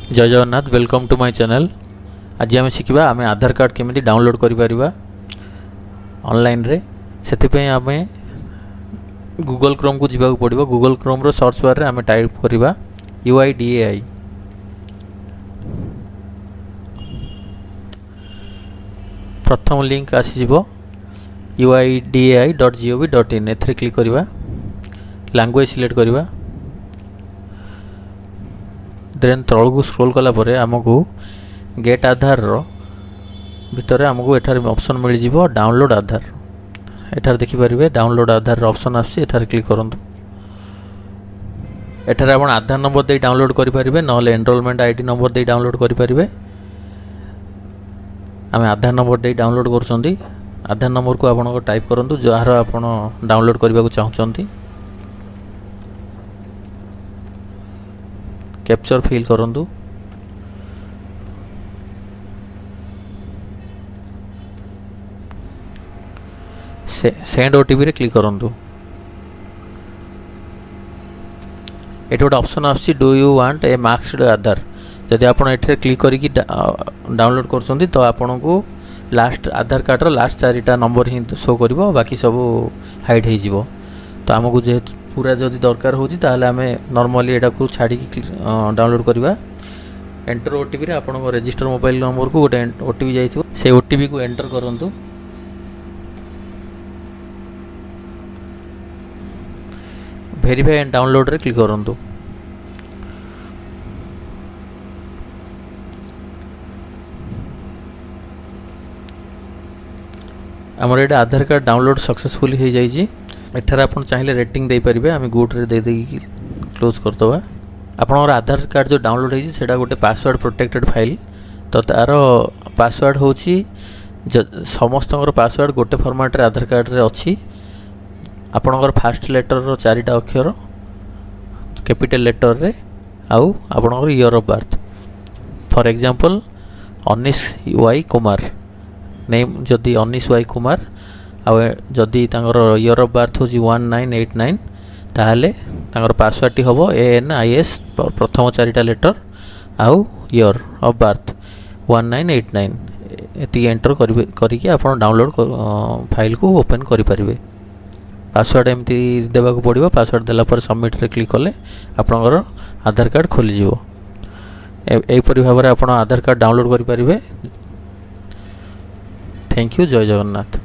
जय Jagannath welcome to my channel. आज आम शिखा आम आधार कार्ड केमी डाउनलोड करा ऑनलाइन रे। से आम गूगल क्रोम को जीवा पड़ो। गूगल क्रोम रो सर्च बार आम टाइप करवा UIDAI। प्रथम लिंक आसीज UIDAI.gov.in। एथे क्लिक करवा, लैंग्वेज सिलेक्ट करवा, देन तल को स्क्रोल कला परे आमको गेट आधार रो भितर आमको एठार ऑप्शन मिल जिवो डाउनलोड आधार। एठार देखि परिबे डाउनलोड आधार ऑप्शन आसी, एठार क्लिक करंतु। एठार आपण आधार नंबर दे डाउनलोड करि परिबे, नहले एनरोलमेंट आईडी नंबर दे डाउनलोड करि परिबे। आम आधार नंबर दे डाउनलोड करछंती। आधार नंबर को आपण टाइप करंतु जहार आपण डाउनलोड करबा को चाहछंती। कैप्चर फिल करंतु। सेंड ओटीपी रे क्लिक करंतु। एट गोटे ऑप्शन आछि do you want a masked Aadhaar. जदि आपण एठे क्लिक करिकि डाउनलोड करछंती तो आपण को लास्ट आधार कार्ड रो लास्ट 4टा नंबर ही शो करिवो, बाकी सब हाइड हो जिवो। तो आमको जेहेतु पूरा जदि दरकार होची ताहले आमे नॉर्मली एटा को छाड़ी की डाउनलोड करवा। एंटर ओटीपी रे आपण रजिस्टर मोबाइल नंबर को गोटे ओटीपी जाइथिबो, से ओटीपी को एंटर करंतु। वेरीफाई एंड डाउनलोड रे क्लिक करंतु। हमर एटा आधार कार्ड डाउनलोड सक्सेसफुली हो जाइए। एठार आप चाहिए रेटिंग दे पारे, आम गुड रे दे देकी क्लोज करदवा। आपनर आधार कार्ड जो डाउनलोड होइछि सेटा गोटे पासवर्ड प्रोटेक्टेड फाइल। तो तार पासवर्ड होछि समस्त पासवर्ड गोटे फॉर्मेट रे आधार कार्ड रे अछि। आपनकर फास्ट लेटर रो 4टा अक्षर कैपिटल लेटर रे आउ आपनकर year of birth. For example Anish Y Kumar name, जदि अनिश वाई कुमार आउ जदि तांकर ईयर ऑफ बर्थ हो 1989 ताहले तांकर पासवर्ड टी होबो ANIS प्रथम 4टा लेटर आउ ईयर ऑफ बर्थ 1989। एति एंटर करिके आपण डाउनलोड फाइल को ओपन करि परिबे। पासवर्ड एमती देबा को पड़िबो। पासवर्ड देला पर सबमिट रे क्लिक कले आपनकर आधार कार्ड खोली जिवो। एई परि भाबरे आपण आधार कार्ड डाउनलोड करि परिबे। Thank you. जय जगन्नाथ।